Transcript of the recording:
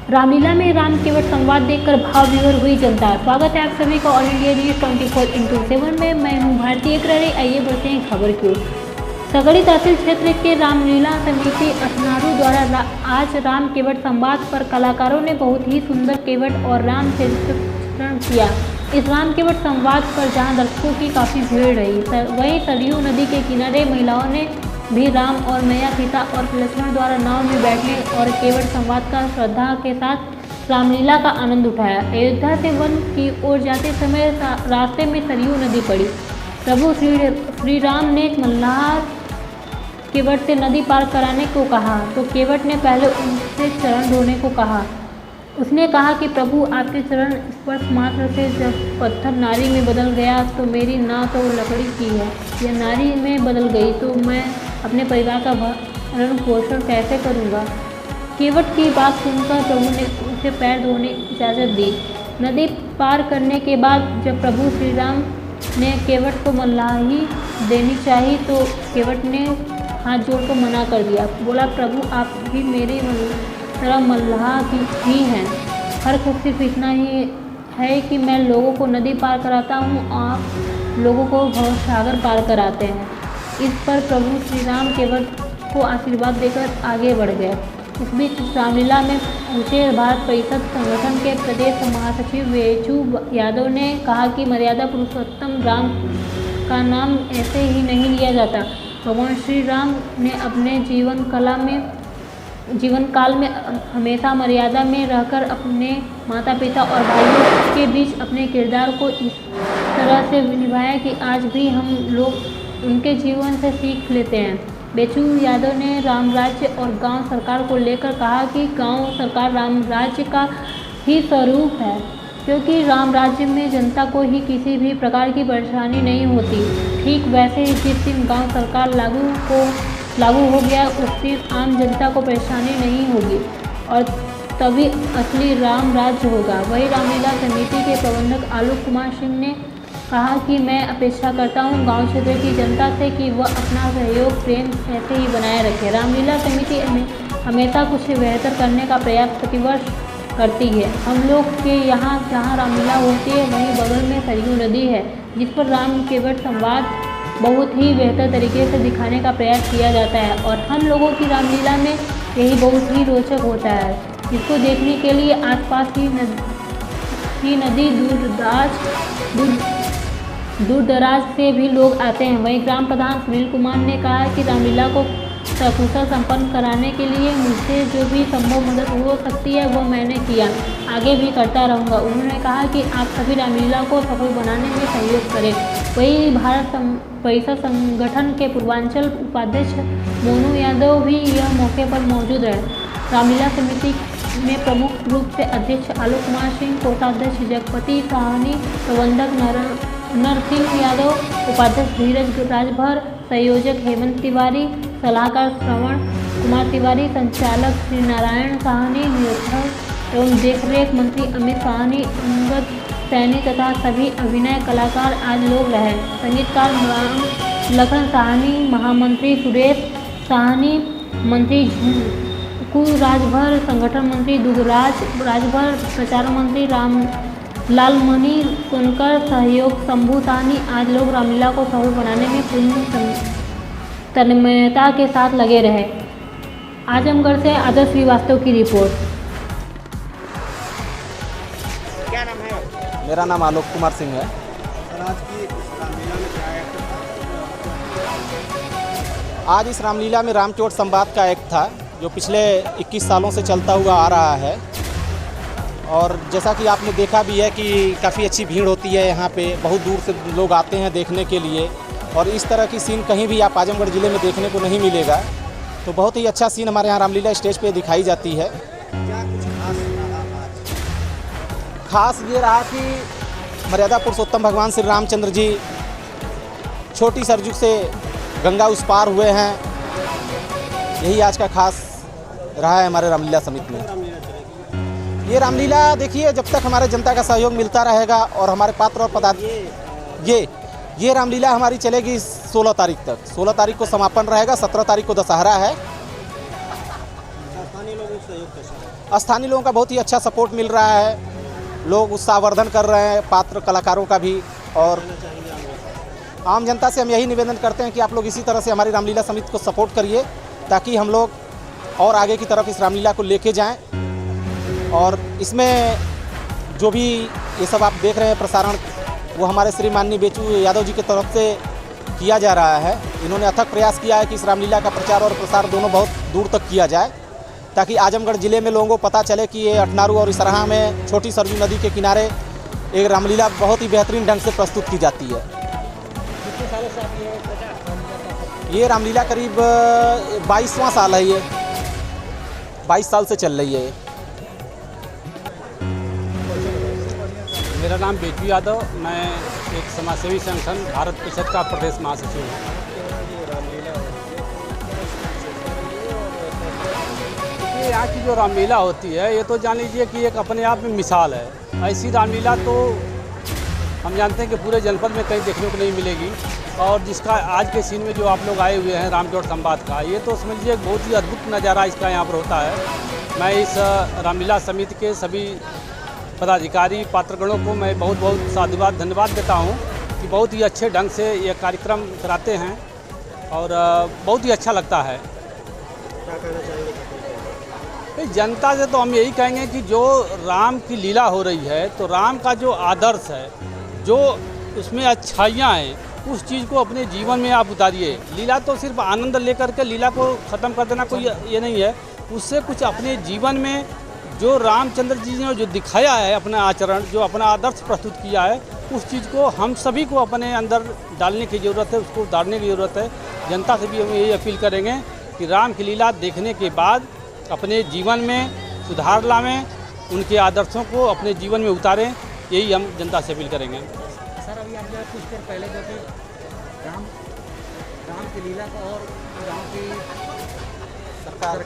रामलीला में राम केवट संवाद देखकर भाव विभोर हुई जनता। स्वागत है आप सभी का ऑल इंडिया न्यूज 24x7 में। मैं हूं भारती एकरारी। आइए बढ़ते हैं खबर की ओर। सगड़ी तहसील क्षेत्र के रामलीला समिति असनारू द्वारा आज राम केवट संवाद पर कलाकारों ने बहुत ही सुंदर केवट और राम चित्रण किया। इस राम केवट संवाद पर जहां दर्शकों की काफ़ी भीड़ रही, वहीं सरयू नदी के किनारे महिलाओं ने भी राम और मैया सीता और लक्ष्मण द्वारा नाव में बैठने और केवट संवाद का श्रद्धा के साथ रामलीला का आनंद उठाया। अयोध्या से वन की ओर जाते समय रास्ते में सरयू नदी पड़ी। प्रभु श्री राम ने मल्लाह केवट से नदी पार कराने को कहा तो केवट ने पहले उनसे चरण धोने को कहा। उसने कहा कि प्रभु, आपके चरण स्पर्श मात्र से जब पत्थर नारी में बदल गया तो मेरी नाव तो लकड़ी की है, यह नारी में बदल गई तो मैं अपने परिवार का भरण पोषण कैसे करूँगा। केवट की बात सुनकर प्रभु ने उसे पैर धोने की इजाज़त दी। नदी पार करने के बाद जब प्रभु श्री राम ने केवट को मल्लाही देनी चाही तो केवट ने हाथ जोड़कर मना कर दिया। बोला, प्रभु, आप भी मेरी तरह मल्लाह ही हैं। फर्क सिर्फ इतना ही है कि मैं लोगों को नदी पार कराता हूँ, आप लोगों को भवसागर पार कराते हैं। इस पर प्रभु श्री राम केवट को आशीर्वाद देकर आगे बढ़ गए। इस बीच रामलीला में पहुंचे भारत परिषद संगठन के प्रदेश महासचिव वेचू यादव ने कहा कि मर्यादा पुरुषोत्तम राम का नाम ऐसे ही नहीं लिया जाता। भगवान श्री राम ने अपने जीवन काल में हमेशा मर्यादा में रहकर अपने माता पिता और भाइयों के बीच अपने किरदार को इस तरह से निभाया कि आज भी हम लोग उनके जीवन से सीख लेते हैं। बेचू यादव ने राम राज्य और गांव सरकार को लेकर कहा कि गांव सरकार राम राज्य का ही स्वरूप है, क्योंकि राम राज्य में जनता को ही किसी भी प्रकार की परेशानी नहीं होती। ठीक वैसे ही जिस दिन गांव सरकार लागू हो गया उस दिन आम जनता को परेशानी नहीं होगी और तभी असली राम राज्य होगा। वहीं रामलीला समिति के प्रबंधक आलोक कुमार सिंह ने कहा कि मैं अपेक्षा करता हूं गांव क्षेत्र की जनता से कि वह अपना सहयोग प्रेम ऐसे ही बनाए रखे। रामलीला समिति हमेशा कुछ बेहतर करने का प्रयास प्रतिवर्ष करती है। हम लोग के यहाँ जहाँ रामलीला होती है वहीं बगल में सरयू नदी है, जिस पर राम केवट संवाद बहुत ही बेहतर तरीके से दिखाने का प्रयास किया जाता है और हम लोगों की रामलीला में यही बहुत ही रोचक होता है, जिसको देखने के लिए आसपास की नदी दूर दराज से भी लोग आते हैं। वहीं ग्राम प्रधान सुनील कुमार ने कहा कि रामलीला को सकुशल संपन्न कराने के लिए मुझसे जो भी संभव मदद हो सकती है वो मैंने किया, आगे भी करता रहूँगा। उन्होंने कहा कि आप सभी रामलीला को सफल बनाने में सहयोग करें। वहीं भारत परिषद संगठन के पूर्वांचल उपाध्यक्ष मोनू यादव भी यह मौके पर मौजूद रहे। रामलीला समिति में प्रमुख रूप से अध्यक्ष आलोक कुमार सिंह, कोषाध्यक्ष जगपति साहनी, प्रबंधक नरसिंह यादव, उपाध्यक्ष धीरज राजभर, संयोजक हेमंत तिवारी, सलाहकार श्रवण कुमार तिवारी, संचालक श्री नारायण साहनी, निरीक्षक एवं देखरेख मंत्री अमित साहनी, अंगद सैनी तथा सभी अभिनय कलाकार आज लोग रहे। संगीतकार लखन साहनी, महामंत्री सुरेश साहनी, मंत्री झुंकू राजभर, संगठन मंत्री दुगराज राजभर, प्रचार मंत्री लालमणि सोनकर, सहयोग शंभू साहनी आज लोग रामलीला को सफल बनाने में पूर्ण तन्मयता के साथ लगे रहे। आजमगढ़ से आदर्श श्रीवास्तव की रिपोर्ट। क्या नाम है? मेरा नाम आलोक कुमार सिंह है। आज इस रामलीला में रामकेवट संवाद का एक्ट था जो पिछले 21 सालों से चलता हुआ आ रहा है और जैसा कि आपने देखा भी है कि काफ़ी अच्छी भीड़ होती है यहाँ पे, बहुत दूर से लोग आते हैं देखने के लिए और इस तरह की सीन कहीं भी आप आजमगढ़ ज़िले में देखने को नहीं मिलेगा। तो बहुत ही अच्छा सीन हमारे यहाँ रामलीला स्टेज पे दिखाई जाती है। क्या कुछ खास ये रहा कि मर्यादा पुरुषोत्तम भगवान श्री रामचंद्र जी छोटी सरजू से गंगा उस पार हुए हैं, यही आज का खास रहा है हमारे रामलीला समिति में। ये रामलीला देखिए, जब तक हमारे जनता का सहयोग मिलता रहेगा और हमारे पात्र और पदार्थ ये रामलीला हमारी चलेगी 16 तारीख तक। 16 तारीख को समापन रहेगा, 17 तारीख को दशहरा है। स्थानीय लोगों से सहयोग कैसे? स्थानीय लोगों का बहुत ही अच्छा सपोर्ट मिल रहा है, लोग उत्साहवर्धन कर रहे हैं, पात्र कलाकारों का भी। और आम जनता से हम यही निवेदन करते हैं कि आप लोग इसी तरह से हमारी रामलीला समिति को सपोर्ट करिए, ताकि हम लोग और आगे की तरफ इस रामलीला को लेके जाएं। और इसमें जो भी ये सब आप देख रहे हैं प्रसारण, वो हमारे श्री माननीय बेचू यादव जी की तरफ से किया जा रहा है। इन्होंने अथक प्रयास किया है कि इस रामलीला का प्रचार और प्रसार दोनों बहुत दूर तक किया जाए, ताकि आजमगढ़ ज़िले में लोगों को पता चले कि ये अठनारू और इसराहा में छोटी सरजू नदी के किनारे एक रामलीला बहुत ही बेहतरीन ढंग से प्रस्तुत की जाती है। कितने सालों से आप ये प्रचार? ये रामलीला करीब 22वां साल है, ये 22 साल से चल रही है ये। मेरा नाम बेचू यादव, मैं एक समाजसेवी संगठन भारत परिषद का प्रदेश महासचिव हूँ। ये यहाँ की जो रामलीला होती है, ये तो जान लीजिए कि एक अपने आप में मिसाल है। ऐसी रामलीला तो हम जानते हैं कि पूरे जनपद में कहीं देखने को नहीं मिलेगी। और जिसका आज के सीन में जो आप लोग आए हुए हैं रामजोड़ संवाद का, ये तो समझ लीजिए एक बहुत ही अद्भुत नज़ारा इसका यहाँ पर होता है। मैं इस रामलीला समिति के सभी पदाधिकारी पात्रगणों को मैं बहुत बहुत साधुवाद धन्यवाद देता हूँ कि बहुत ही अच्छे ढंग से ये कार्यक्रम कराते हैं और बहुत ही अच्छा लगता है। क्या कहना चाहेंगे? जनता से तो हम यही कहेंगे कि जो राम की लीला हो रही है, तो राम का जो आदर्श है, जो उसमें अच्छाइयाँ हैं, उस चीज़ को अपने जीवन में आप उतारिए। लीला तो सिर्फ आनंद लेकर के लीला को ख़त्म कर देना कोई ये नहीं है, उससे कुछ अपने जीवन में जो रामचंद्र जी ने जो दिखाया है अपना आचरण, जो अपना आदर्श प्रस्तुत किया है, उस चीज़ को हम सभी को अपने अंदर डालने की ज़रूरत है, उसको उतारने की ज़रूरत है। जनता से भी हम यही अपील करेंगे कि राम की लीला देखने के बाद अपने जीवन में सुधार लावें, उनके आदर्शों को अपने जीवन में उतारें, यही हम जनता से अपील करेंगे। सर, अभी आप जो कुछ देर पहले जो कि राम की लीला का और गाँव की सरकार